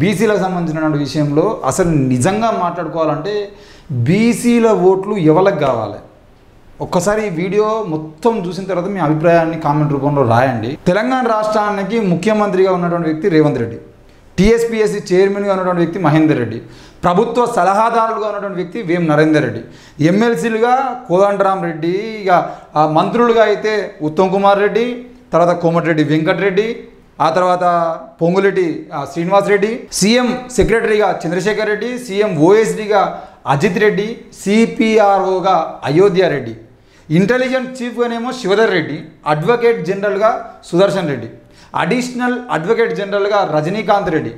బీసీలకు సంబంధించిన విషయంలో అసలు నిజంగా మాట్లాడుకోవాలంటే బీసీల ఓట్లు ఎవరికి కావాలి? ఒక్కసారి ఈ వీడియో మొత్తం చూసిన తర్వాత మీ అభిప్రాయాన్ని కామెంట్ రూపంలో రాయండి. తెలంగాణ రాష్ట్రానికి ముఖ్యమంత్రిగా ఉన్నటువంటి వ్యక్తి రేవంత్ రెడ్డి, టీఎస్పీఎస్సీ చైర్మన్గా ఉన్నటువంటి వ్యక్తి మహేందర్ రెడ్డి, ప్రభుత్వ సలహాదారులుగా ఉన్నటువంటి వ్యక్తి వేం నరేందర్ రెడ్డి, ఎమ్మెల్సీలుగా కోదండరాం రెడ్డి, ఇక మంత్రులుగా అయితే ఉత్తమ్ కుమార్ రెడ్డి, తర్వాత కోమటిరెడ్డి వెంకటరెడ్డి, ఆ తర్వాత పొంగులేటి శ్రీనివాస్ రెడ్డి, సీఎం సెక్రటరీగా చంద్రశేఖర్ రెడ్డి, సీఎం ఓఎస్డీగా అజిత్ రెడ్డి, సిపిఆర్ఓగా అయోధ్య రెడ్డి, ఇంటెలిజెన్స్ చీఫ్గానేమో శివధర్ రెడ్డి, అడ్వకేట్ జనరల్గా సుదర్శన్ రెడ్డి, అడిషనల్ అడ్వకేట్ జనరల్గా రజనీకాంత్ రెడ్డి,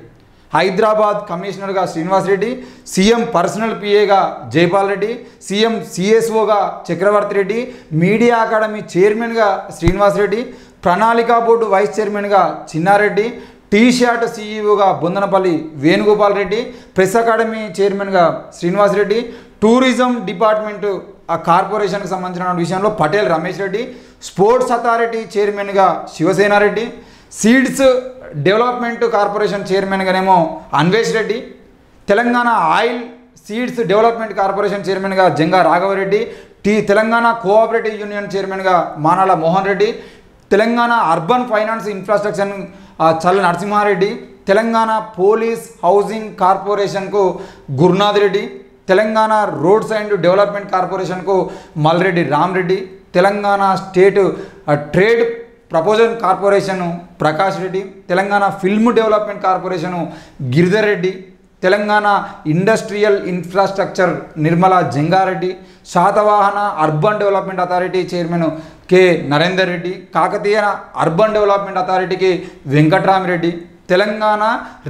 హైదరాబాద్ కమిషనర్గా శ్రీనివాస్ రెడ్డి, సీఎం పర్సనల్ పిఏగా జైపాల్ రెడ్డి, సీఎం సిఎస్ఓగా చక్రవర్తి రెడ్డి, మీడియా అకాడమీ చైర్మన్గా శ్రీనివాస్ రెడ్డి, ప్రణాళికా బోర్డు వైస్ చైర్మన్గా చిన్నారెడ్డి, టీషర్ట్ సీఈఓగా బొందనపల్లి వేణుగోపాల్ రెడ్డి, ప్రెస్ అకాడమీ చైర్మన్గా శ్రీనివాస్ రెడ్డి, టూరిజం డిపార్ట్మెంటు ఆ కార్పొరేషన్కి సంబంధించిన విషయంలో పటేల్ రమేష్ రెడ్డి, స్పోర్ట్స్ అథారిటీ చైర్మన్గా శివసేనారెడ్డి, సీడ్స్ డెవలప్మెంట్ కార్పొరేషన్ చైర్మన్గానేమో Anvesh Reddy, Telangana oil seeds development corporation చైర్మన్గా జంగా రాఘవరెడ్డి, తెలంగాణ కోఆపరేటివ్ యూనియన్ చైర్మన్గా Manala Mohan Reddy, Telangana urban finance infrastructure Challa Narasimhareddy, Telangana police housing కార్పొరేషన్కు Gurunath Reddy, Telangana roads and development కార్పొరేషన్కు Malreddy Ramreddy, Telangana state trade proposal corporation Prakash Reddy, Telangana film development corporation Giridhar Reddy, Telangana industrial infrastructure Nirmala Jangareddy, Satavahana urban development authority chairman K Narender Reddy, Kakatiya urban development అథారిటీకి Venkatramireddy, Telangana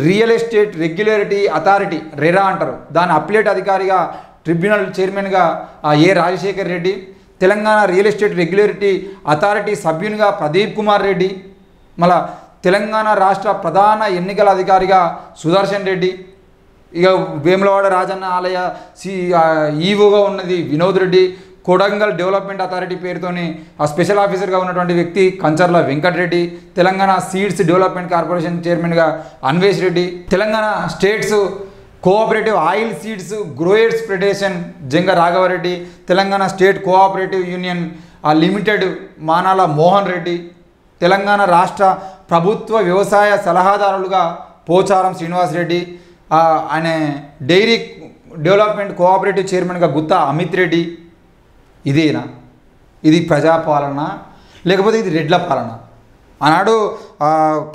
real estate regulatory authority RERA అంటారు, దాని appellate అధికారిగా tribunal చైర్మన్గా A Rajasekhar Reddy, Telangana real estate regulatory authority సభ్యునిగా ప్రదీప్ కుమార్ రెడ్డి, మళ్ళా తెలంగాణ రాష్ట్ర ప్రధాన ఎన్నికల అధికారిగా సుదర్శన్ రెడ్డి, ఇక వేములవాడ రాజన్న ఆలయ ఈవోగా ఉన్నది వినోద్ రెడ్డి, కొడంగల్ డెవలప్మెంట్ అథారిటీ పేరుతోని ఆ స్పెషల్ ఆఫీసర్గా ఉన్నటువంటి వ్యక్తి Kancharla Venkatareddy, Telangana seeds development corporation చైర్మన్గా Anvesh Reddy, Telangana states cooperative oil seeds growers federation Janga Raghavareddy, Telangana state cooperative union limited Manala Mohan Reddy, Telangana రాష్ట్ర ప్రభుత్వ వ్యవసాయ సలహాదారులుగా పోచారం శ్రీనివాస్ రెడ్డి, ఆయన డైరీ డెవలప్మెంట్ కోఆపరేటివ్ చైర్మన్గా గుత్తా అమిత్ రెడ్డి. ఇదేనా? ఇది ప్రజాపాలన లేకపోతే ఇది రెడ్ల పాలన? ఆనాడు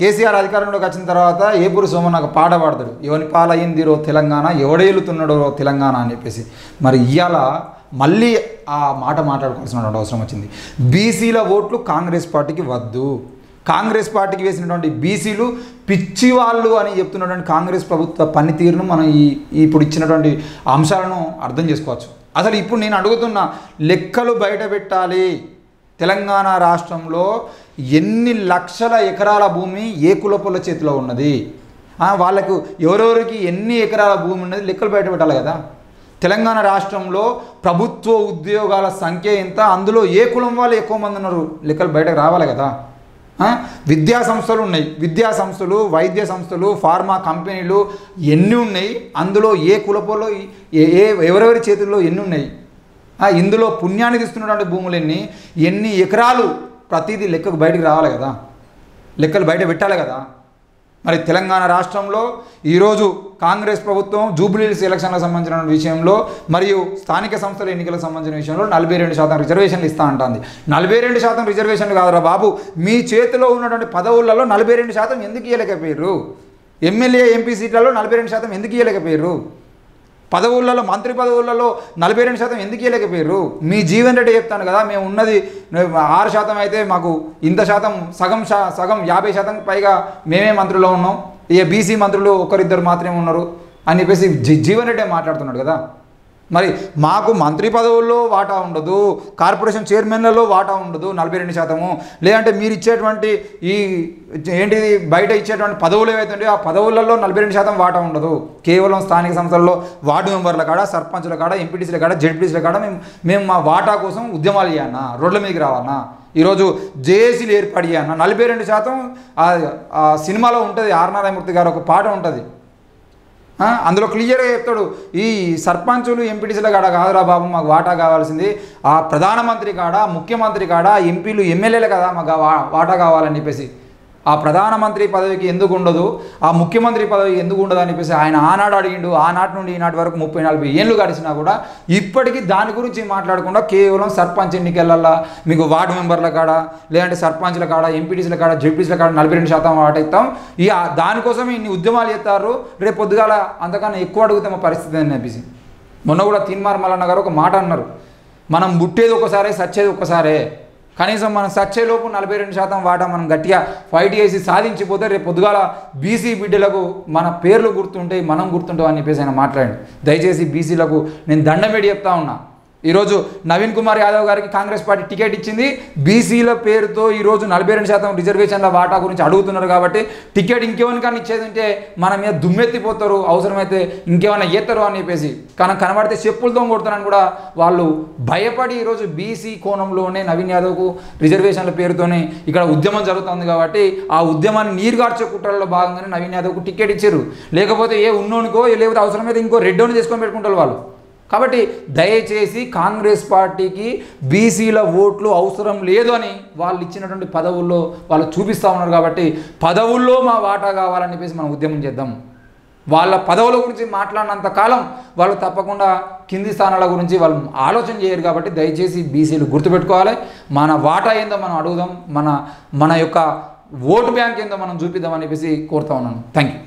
కేసీఆర్ అధికారంలోకి వచ్చిన తర్వాత ఏపూరు సోమన్నకు పాట పాడతాడు, ఎవని పాలయ్యిందిరో తెలంగాణ, ఎవడేలుతున్నాడో తెలంగాణ అని చెప్పేసి. మరి ఇవాళ మళ్ళీ ఆ మాట మాట్లాడుకోవాల్సినటువంటి అవసరం వచ్చింది. బీసీల ఓట్లు కాంగ్రెస్ పార్టీకి వద్దు, కాంగ్రెస్ పార్టీకి వేసినటువంటి బీసీలు పిచ్చివాళ్ళు అని చెప్తున్నటువంటి కాంగ్రెస్ ప్రభుత్వ పనితీరును మనం ఇప్పుడు ఇచ్చినటువంటి అంశాలను అర్థం చేసుకోవచ్చు. అసలు ఇప్పుడు నేను అడుగుతున్న లెక్కలు బయట పెట్టాలి. తెలంగాణ రాష్ట్రంలో ఎన్ని లక్షల ఎకరాల భూమి ఏ కులపుల చేతిలో ఉన్నది, వాళ్ళకు ఎవరెవరికి ఎన్ని ఎకరాల భూమి ఉన్నది లెక్కలు బయట పెట్టాలి కదా. తెలంగాణ రాష్ట్రంలో ప్రభుత్వ ఉద్యోగాల సంఖ్య ఎంత, అందులో ఏ కులం వాళ్ళు ఎక్కువ మంది ఉన్నారు లెక్కలు బయటకు రావాలి కదా. విద్యా సంస్థలు ఉన్నాయి, విద్యా సంస్థలు, వైద్య సంస్థలు, ఫార్మా కంపెనీలు ఎన్ని ఉన్నాయి, అందులో ఏ కులపోలో ఎవరెవరి చేతుల్లో ఎన్ని ఉన్నాయి, ఇందులో పుణ్యాన్ని తీస్తున్నటువంటి భూములు ఎన్ని ఎకరాలు, ప్రతిదీ లెక్కకు బయటకు రావాలి కదా, లెక్కలు బయట పెట్టాలి కదా. మరి తెలంగాణ రాష్ట్రంలో ఈరోజు కాంగ్రెస్ ప్రభుత్వం జూబ్లీహిల్స్ ఎలక్షన్లకు సంబంధించిన విషయంలో మరియు స్థానిక సంస్థల ఎన్నికలకు సంబంధించిన విషయంలో 42% రిజర్వేషన్లు ఇస్తా అంటుంది. 42% రిజర్వేషన్లు కాదురా బాబు, మీ చేతిలో ఉన్నటువంటి పదవులలో 42% ఎందుకు ఇవ్వలేకపోయారు? ఎమ్మెల్యే ఎంపీ సీట్లలో 42% ఎందుకు ఇవ్వలేకపోయారు? పదవులలో మంత్రి పదవులలో 42% ఎందుకు ఇవ్వలేకపోయారు? మీ జీవన్ రెడ్డి చెప్తాను కదా, మేము ఉన్నది 6% అయితే మాకు ఇంత శాతం సగం 50% పైగా మేమే మంత్రుల్లో ఉన్నాం, ఇక బీసీ మంత్రులు ఒకరిద్దరు మాత్రమే ఉన్నారు అని చెప్పేసి జీవన్ రెడ్డి మాట్లాడుతున్నాడు కదా. మరి మాకు మంత్రి పదవుల్లో వాటా ఉండదు, కార్పొరేషన్ చైర్మన్లలో వాటా ఉండదు 42%, లేదంటే మీరు ఇచ్చేటువంటి ఈ ఏంటిది బయట ఇచ్చేటువంటి పదవులు ఏవైతే ఉంటాయో ఆ పదవులలో 42% వాటా ఉండదు. కేవలం స్థానిక సంస్థల్లో వార్డు మెంబర్ల కాడ, సర్పంచుల కాడ, ఎంపీటీసీల కాడ, జెడ్పీటీసీల కాడ మేము మా వాటా కోసం ఉద్యమాలు చేయన్నా, రోడ్ల మీదకి రావన్నా, ఈరోజు జేఏసీలు ఏర్పాటు చేయన్నా. 42% ఆ సినిమాలో ఉంటుంది, ఆర్ నారాయణమూర్తి గారు ఒక పాట ఉంటుంది, అందులో క్లియర్గా చెప్తాడు, ఈ సర్పంచులు ఎంపీటీసీల కాడ కాదురా బాబు మాకు వాటా కావాల్సింది, ఆ ప్రధానమంత్రి కాడ, ముఖ్యమంత్రి కాడ, ఎంపీలు ఎమ్మెల్యేలు కదా మాకు వాటా కావాలని చెప్పేసి. ఆ ప్రధానమంత్రి పదవికి ఎందుకు ఉండదు, ఆ ముఖ్యమంత్రి పదవికి ఎందుకు ఉండదు అని చెప్పేసి ఆయన ఆనాడు అడిగిండు. ఆనాటి నుండి ఈనాటి వరకు 30-40 ఏళ్ళు గడిచినా కూడా ఇప్పటికీ దాని గురించి మాట్లాడకుండా కేవలం సర్పంచ్ ఎన్నికలల్లో మీకు వార్డు మెంబర్ల కాడ, లేదంటే సర్పంచ్ల కాడ, ఎంపీటీసీల కాడ, జెడ్పీసీల కాడ 42% వాటా ఇస్తాం, ఈ దానికోసం ఇన్ని ఉద్యమాలు చేస్తారు, రేపు పొద్దుగాల అంతకన్నా ఎక్కువ అడిగితే మా పరిస్థితి అని చెప్పేసి. మొన్న కూడా తీన్మార్ మల్లన్న గారు ఒక మాట అన్నారు, మనం పుట్టేది ఒకసారే, సచ్చేది ఒక్కసారే, కనీసం మనం సచ్చేలోపు 42% వాటా మనం గట్టిగా ఫైట్ చేసి సాధించిపోతే రేపు పొద్దుగాల బీసీ బిడ్డలకు మన పేర్లు గుర్తుంటాయి, మనం గుర్తుంటాం అని చెప్పేసి ఆయన మాట్లాడాడు. దయచేసి బీసీలకు నేను దండం పెట్టి చెప్తా ఉన్నా, ఈరోజు నవీన్ కుమార్ యాదవ్ గారికి కాంగ్రెస్ పార్టీ టికెట్ ఇచ్చింది, బీసీల పేరుతో ఈరోజు 42% రిజర్వేషన్ల వాటా గురించి అడుగుతున్నారు కాబట్టి టికెట్ ఇంకేమనికన్నా ఇచ్చేది ఉంటే మన మీద దుమ్మెత్తిపోతారు, అవసరమైతే ఇంకేమైనా చేస్తారు అని చెప్పేసి, కానీ కనబడితే చెప్పులతో కొడతారని కూడా వాళ్ళు భయపడి ఈరోజు బీసీ కోణంలోనే నవీన్ యాదవ్కు రిజర్వేషన్ల పేరుతోనే ఇక్కడ ఉద్యమం జరుగుతుంది కాబట్టి ఆ ఉద్యమాన్ని నీరుగార్చే కుట్రల్లో భాగంగానే నవీన్ యాదవ్కు టికెట్ ఇచ్చారు. లేకపోతే ఏ ఉన్నోనికో లేకపోతే అవసరమైతే ఇంకో రెడ్డోని చేసుకొని పెట్టుకుంటారు వాళ్ళు. కాబట్టి దయచేసి కాంగ్రెస్ పార్టీకి బీసీల ఓట్లు అవసరం లేదు అని వాళ్ళు ఇచ్చినటువంటి పదవుల్లో వాళ్ళు చూపిస్తూ ఉన్నారు. కాబట్టి పదవుల్లో మా వాటా కావాలని చెప్పేసి మనం ఉద్యమం చేద్దాం. వాళ్ళ పదవుల గురించి మాట్లాడినంత కాలం వాళ్ళు తప్పకుండా కింది స్థానాల గురించి వాళ్ళు ఆలోచన చేయరు. కాబట్టి దయచేసి బీసీలు గుర్తుపెట్టుకోవాలి, మన వాటా ఏందో మనం అడుగుదాం, మన యొక్క ఓటు బ్యాంక్ ఏందో మనం చూపిద్దాం అని చెప్పేసి కోరుతా ఉన్నాను. Thank you.